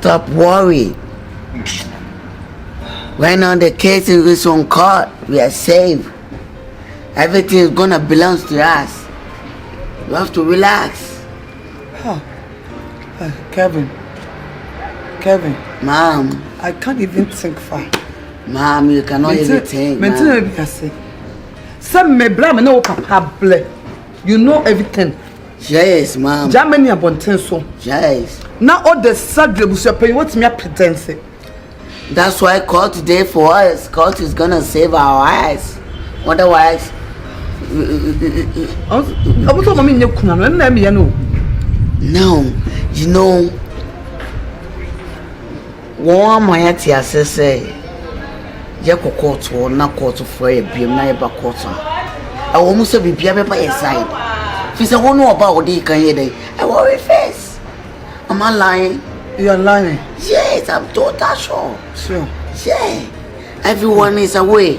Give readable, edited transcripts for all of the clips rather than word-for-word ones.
Stop worrying. Right now the case is on court. We are safe. Everything is gonna belong to us. You have to relax. Kevin, Mom, I can't even think far. Mom, you cannot even think. Some may blame no papa blame. You know everything. Yes, Mom. Germany about 10 so. Yes. Now all the sad Abusuapanin, what's me pretence? That's why court today for us. Court is gonna save our eyes. Otherwise, no, you know, one my tia say, Jacko court or not court for a beam, neighbor court. I almost be beer by your side. If it's a one about the can I worry face. Am I lying? You are lying. Yes, I'm total sure. Sure. Yeah. Everyone is away.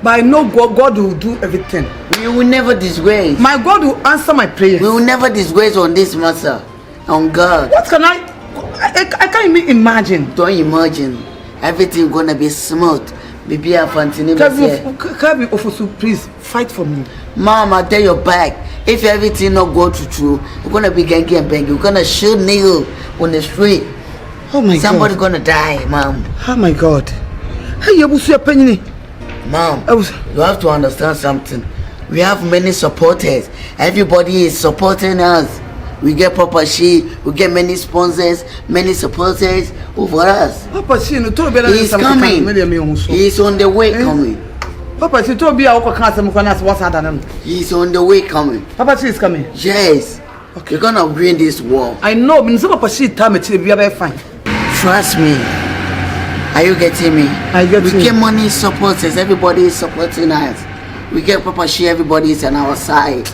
But I know God will do everything. We will never disgrace. My God will answer my prayers. We will never disgrace on this matter. On God. What can I can't even imagine. Don't imagine. Everything gonna be smooth. Baby, I'm fantastic. Please fight for me. Mom, I tell your back. If everything not go through, we're gonna be gangy and banging. We're gonna shoot nigga on the street. Oh my God. Somebody gonna die, Mom. Oh my God. Hey, Abusuapanin. Mom, you have to understand something. We have many supporters. Everybody is supporting us. We get Papa She, we get many sponsors, many supporters over us. Papa She, no to be he's coming. He's on the way coming. Papa She, to be our he's on the way coming. Papa She is coming. Yes. Okay. You're gonna win this war. I know, but Papa She time it will be fine. Trust me. Are you getting me? I get we you. get money supporters. Everybody is supporting us. We get Papa She. Everybody is on our side.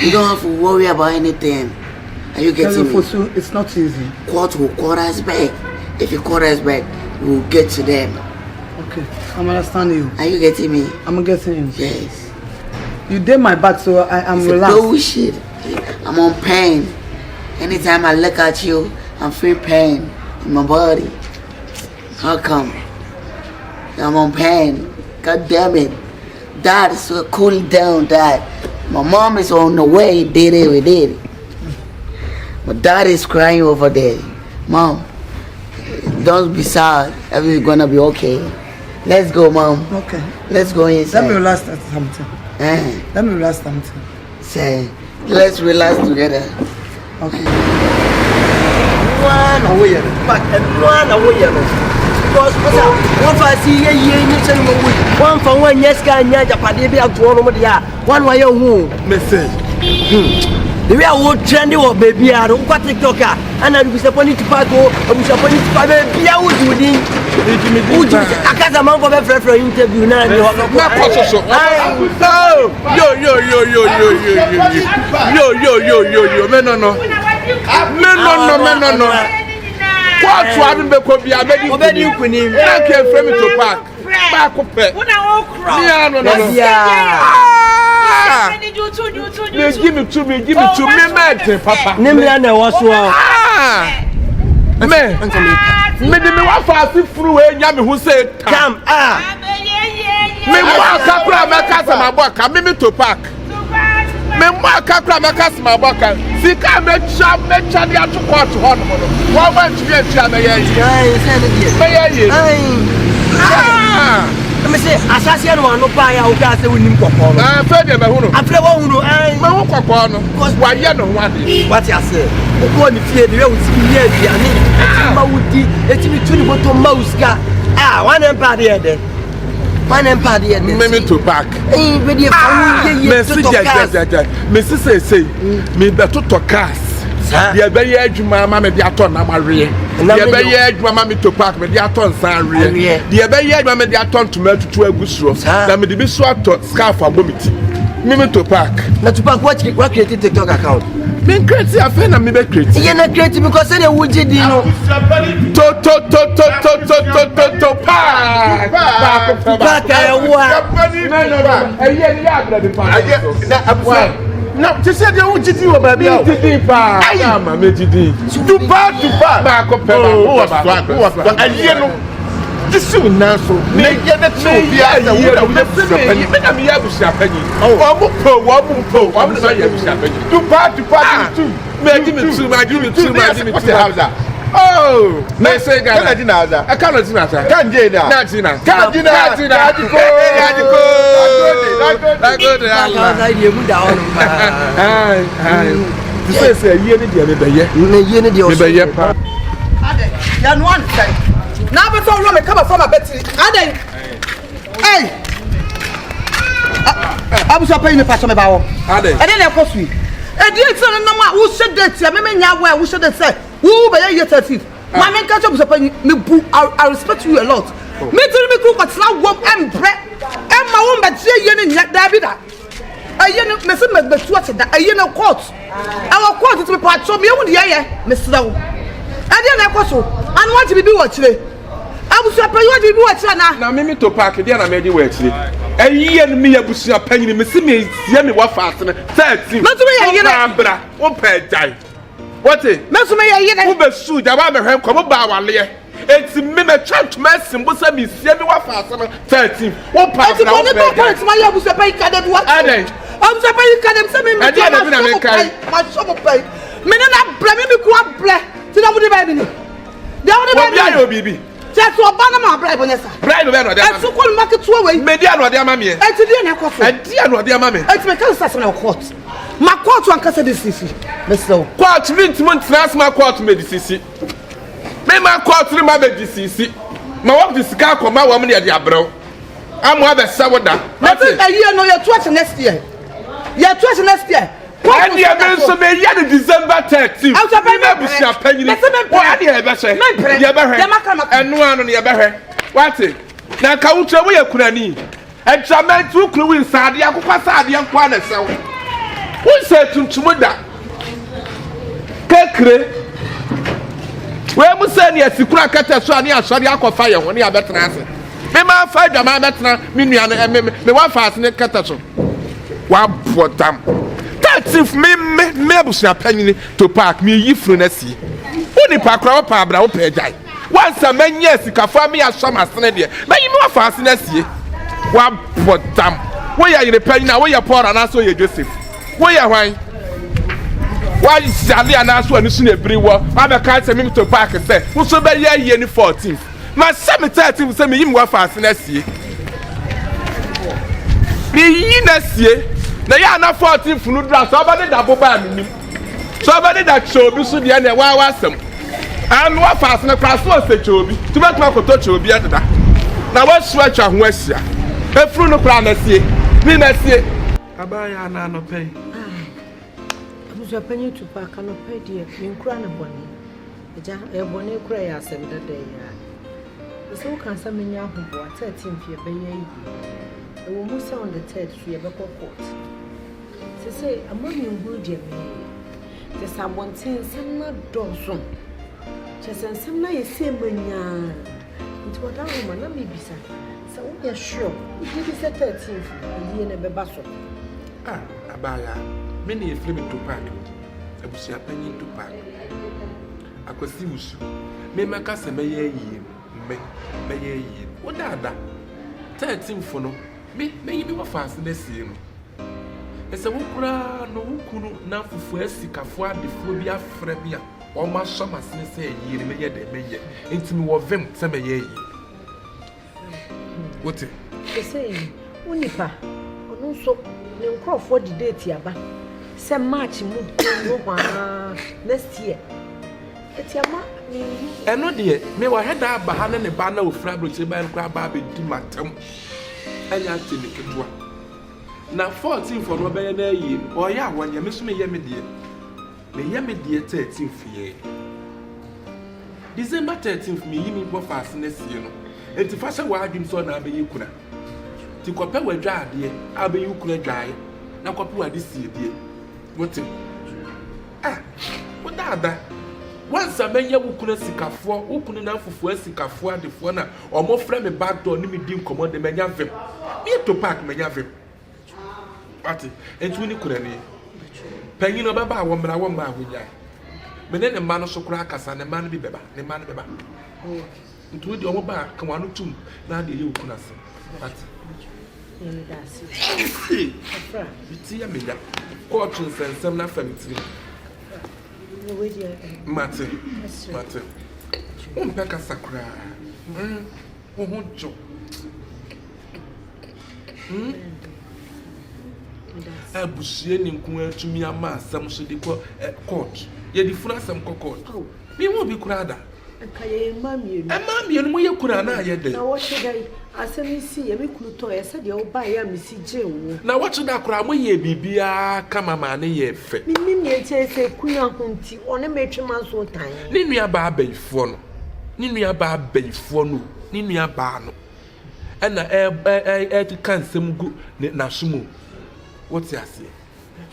You don't have to worry about anything. Are you getting me? It's not easy. Court will call us back. If you call us back, we will get to them. Okay, I'm understanding you. Are you getting me? I'm getting you. Yes. You did my back, so I'm it's relaxed. Bullshit. I'm on pain. Anytime I look at you, I'm feel pain in my body. How come? I'm on pain. God damn it. Dad, so cool down, Dad. My mom is on the way. We did it. But Dad is crying over there. Mom, don't be sad. Everything's gonna be okay. Let's go, Mom. Okay. Let's go inside. Let me relax something. Let me relax something. Say, let's relax together. Okay. Run away. Because what I see here, one for 1 yes, can you have one way your home, Mrs. The way I would trend you, baby, I don't quite TikTok, and I was upon it to Tupac, I was upon it to baby, I would do it. I can't amount of a friend for interview now. No. What you having be could be a baby? Obedi Queen. I came from Tupac. Back up. Give me to me, man, Papa. Nimrana was one. Me the me wa fast through e nya me who say come me wa kakra me kasa maboka me Tupac. Me ma kakra me kasa maboka. Sika me cha dia to court hon mo no. Wa ba tue tue me ye. Me say asase no no pa ya o ka say wonim kokko no. Fe de me hu no. Afre wo hu no me hu kokko no. Wa ye no ho ade. What you say? O ko ni fie de we wo siki ye aduane. Ma wudi etimi tu ni boto mauska. One empire there. One empire there. Me Tupac. We dey fa ye me say me beto to cars. Dia be ye adwuma ma me de ato na mawe. Dia be ye adwuma ma me Tupac me de ato nsan re. Dia be ye adwuma me de ato tomato tu agusuro. Na me de bi so ato scarf abomiti. Me Tupac. Na Tupac what create TikTok account? Me create afa na me be create. You na create because say dey wuji di no. To Tupac. Tupac wa. No. Eye ni ya abra bi pa. No, just said you did you baby. I am a medidi. Tupac. Marco Pella. And you know, this soon now, so make it a oh, may say that I cannot deny that. Can't now before we come from a Betty, hey, Abusuapanin pass me bawo. And then of course we. And the son no ma who said that ya me nya where who said that say who be your 30. My men catch Abusuapanin me boo I respect you a lot. Me tell me cook but now wom embre. Em ma wom be tie ye ne da bi da. Aye no me se me betu ate da aye no court. Our court to be part so me hu de ye me srawo. And then of course and what be what chire. Abusuapanin what be what chire na me Tupac there na me di wa chire. Ayi en me Abusuapanin me se me sie me wa fast na 13 no to me ye na bra wo pe dai what e no to me ye na wo be su da ba me hwem ko ba wale enti me me chant mercy mbo se me sie me wa fast na 13 wo pa bra wo pe point my Abusuapanin ka de what Abusuapanin ka dem se me me ma so mo pay me na bra me ku abra ti na mo de ba bi ni de mo de ba bi ayo bibi just obana ma bribe onesa bribe be no de am so call market to away me dia no de ama me e ti dia na kofu e dia no de ama me e ti me kan sa na court ma court wan kasa de sisi meslo court mint transma court me de sisi me ma court ni ma be de sisi ma wo de sika ko ma wo me de abrew am wa be sawoda but a year no you twice next year and you been so me year December 13 Abusuapanin what dey be say ye be hwe enu anu ne ye be hwe what na ka wutre wo ye kunani entrament wo kunu win saade akokwa saade nko na sew won say tuntum da kekre we mu say ne asikura kata so ani asori akofa ye ho ne abetena ase me ma fa dwama abetena me nua me wa fa ase ne kata so wa botam if me Abusuapanin Tupac me yifru na si woni pa kra wo pa abra wo pa jai once a man yes sikafa me asoma sene de me yi me wafa ase na sie wa botam wo ya yire panyin na wo ya Paul na so ye Joseph wo ya hwan wa jale ana so ani so na ebiri wo aba ka se me Tupac se wo so be ye ni 14 ma se me 13 se me yi me wafa ase na sie me yi na sie na ya na 14 funu dra so ba de da boba anim so ba de da chobi so de na wa asem an wa fast na class so se chobi to bet ma koto chobi adada na wa su atwa ho asia efuru no kra na sie mi na sie abaya na no pay Abusuapanin Tupac no pay de mi nkura na boni eja e boni kura ya asem dada ya so kan sa menya hobo 13 fie be yi e wo musa on the 3rd so ye be court say among good dear me. The Sabontin Sama Dawson. Chesson Sama is same mania. Into what I woman, maybe, sir. So we are sure it is a 13th a year in a basso. Ah, Abaya, many a flaming Tupac. Abusuapanin Tupac. I could see you. May my cousin may ye, what are that? 13 for no. May you be fast in the scene. Ese wukura no wukunu na fufu asikafo adefo bi afra bi a o ma shoma sene se yiri me ye de meye entimi wo vem se me ye yi wote ese unipa onu so ne nkrofo di date aba se march mu no kwa next year etiama ni eno de me wa heda aba ha ne ba na ofra broche ba nkra ba be di matam anya tini ketwa na 14 for no be na yi o ya wanya me so me ye me die 13 fie December 13th me yi me bo fast na sie no enti fa se wa adwin so na be yi kuna ti kope wa dwa ade a be yi kuna dwae na kope wa de sie die wote wo da once a menya wo kuna sikafo wo kuna na fufu asikafo adefo na o mo frɛ me back door ni me di nkomo de menya vem me Tupac menya vem ati enti woni kuna ni Penny no baba woman I won't marry ya. But then the man of Socra Casa and the man be beba, the man beba. Into the old back, come on to now the you can say. But it's a million. Fortunes and some family. Martin. Peka sakra. Joke. Abusuapanin kun atumi ama asam so de ko court. Ye di funa asam court. Me mo bi kurada. Akaye mamienu. Mamienu mo ye kura na ye de. Na wo chedai asem si ye me kuluto ye se de wo ba ya me si je wo. Na wo cheda kura mo ye bibia kama ma ne ye fe. Me me che se kuna hunti one metwe manso tan. Ni nua ba abayifo no. Ni nua ba abayifo no. Ni nua ba no. Ena kan sem gu na sumo. What's your say?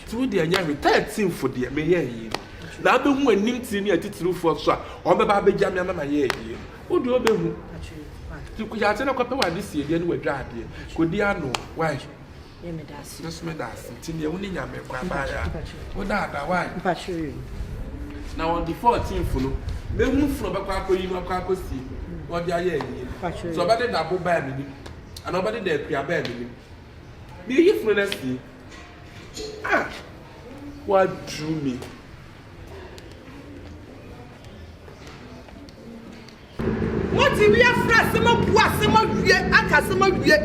Through the young retired team for the mayor. Now, be who and Nimti near Titru for so, or my baby Jamia, my year. Who do you be? You could have a couple of this year, then we drive here. Could Diano, why? Just made us, until you only yam what that, why? Now on the 14th, follow. They move from Bakako, you know, Kako see what they are here. So about the double bad me, and nobody there, Pia bad me. Be you fluency. Ah, what drew me? What if we are fresh? Some of year,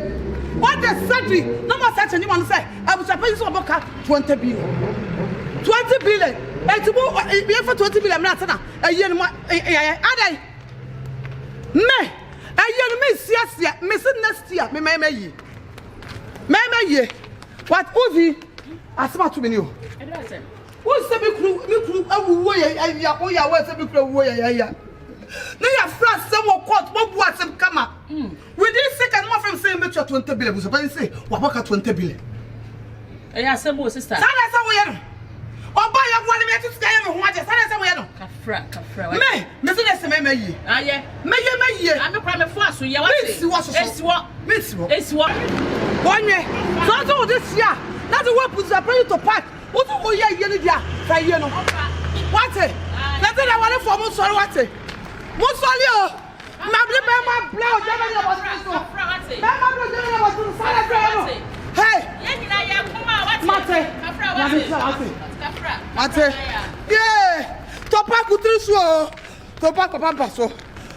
what the surgery? No more such anyone say. I was supposed to have 20 billion. 20 billion. And to move for 20 billion. A year more. Me, a year miss yes, missing next year. Me, ye. What Uzi? I smart to me. What's the big crew? I was a big crew. They are flat, some more caught, what was some come up. Within second, more from saying metro 20 billion was about to say, what 20 billion. I have some more sister. Or buy a 1 minute to stay and watch a Cafra. Me, Mr. May. Ah, yeah, may I'm a prime force. So you what? 1 year. So this year, that's the work was a prayer to pack. What do you hear? What? That's it. I want to form so what? Musolio, my blood, hey, Mate, yeah, Tupac with 3 slow, Tupac of Pampaso,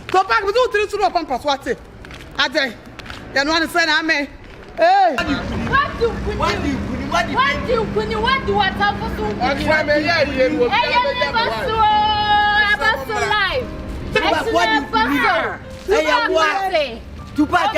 Tupac with 3 slow Pampas, what's it? I say, you want to say, I may. Hey, what do what Tupac,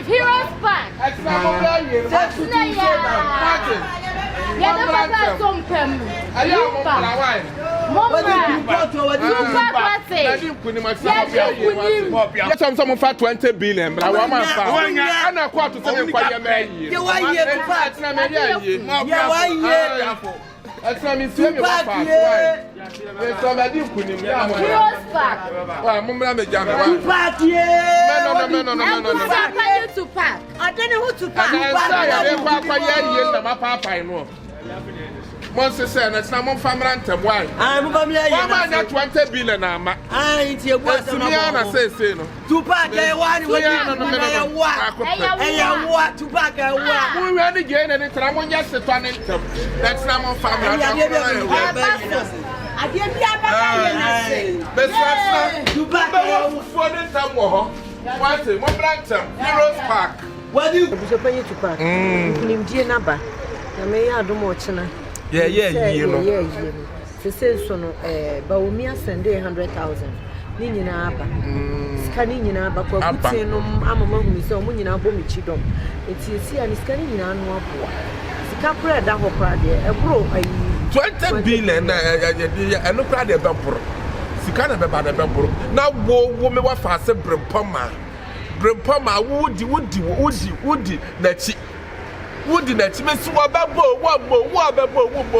Heroes Park. Someone for 20 billion, but I want my father. I'm not quite to say that's what I mean. Somebody couldn't Tupac. I don't know who to pack. Monster said, that's not more family. Why? I'm going to 20 billion. I ain't your words to me. I say, no. Tupac, what Tupac, we ran again and it's not just a ton. That's not more family. I didn't Heroes Park. What do you pay to pack? Number. I may add more china. Yeah. She says, so, but we may send 100,000. Nina Abba. Scanning in Abba, I'm among me, so when you are Bomichidom. It's here and scanning in Anua. Capra, that whole party, a bro, 20 billion, and no crowd of sika na beba na beboro na wo me wa fa se brempoma wudi na chi wudi na chi me si wa babo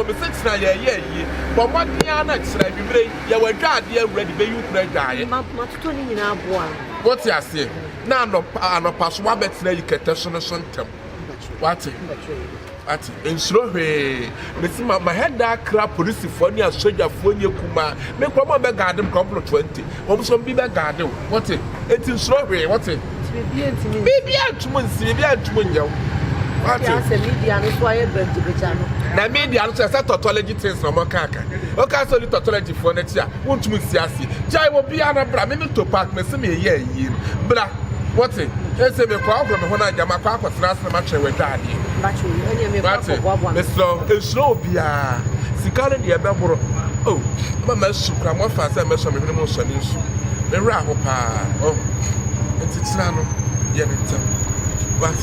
me se tina ye bo modia na kira bibire ya wadwa ade awurade be yu kura dwaye matoto ni nyina aboa what you say na anopa so wa betina yikete so no so ntem what ati ensuro hwe me si ma head that crap police for ni soja for ni kuma me kwa mo be guard them couple 20 wo so bi be guard what enti ensuro hwe what bibi antumo nyaw what ya se media no so aye bent becha no na media no say tautology things no mo kaka o ka so ni tautology for na ti a wontum siase jai wo bia na bra me Tupac me se me ye yi bra what ese me kwa agro me ho na jama kwa akotra asem ma twe wedade bacho ene me kwa bobo me so esro bia sikare de ebeboro oh mama sukra mo fa se me so me mo so ni nsu me ra ho pa oh ntitira no ye ne tem what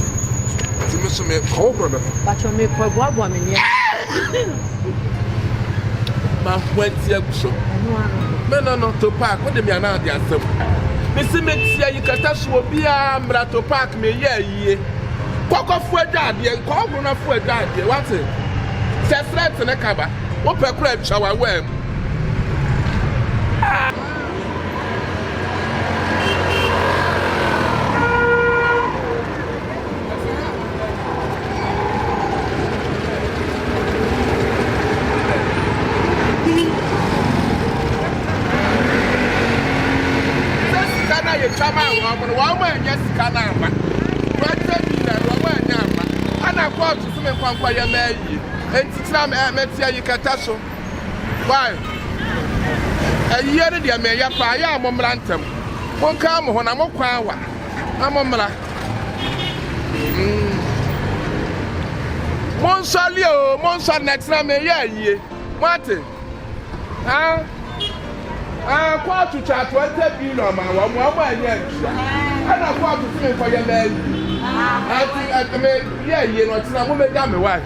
ti me so me kwa agro me bacho me kwa bobo me ne ma hwati aguso me no Tupac what dem ya na de asem Missy Mexia, you can touch will be a Tupac me, ye. Coco for a daddy and call one for a daddy. What's it? Says threats in a cabba. What per crab shall I wear? Woman, yes, can I? What tell me that woman, and I called to some inquire, May, and Tislam Metia, you can touch. Why? A year, dear Mayor, fire, Momrantum. Won't come when I'm a quawa. I'm a mala. Monsalio, Monsa next time, ye. What? Quite to chat 20 billion, my woman, and I want to feel for your man. Yeah, you know, it's not woman, damn wife.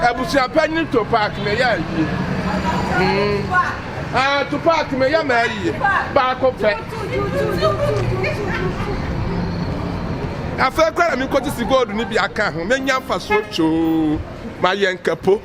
Abusuapanin Tupac, may Tupac, may I marry back of that. I felt quite a good to go to Nibiaka, many young for so, my young couple.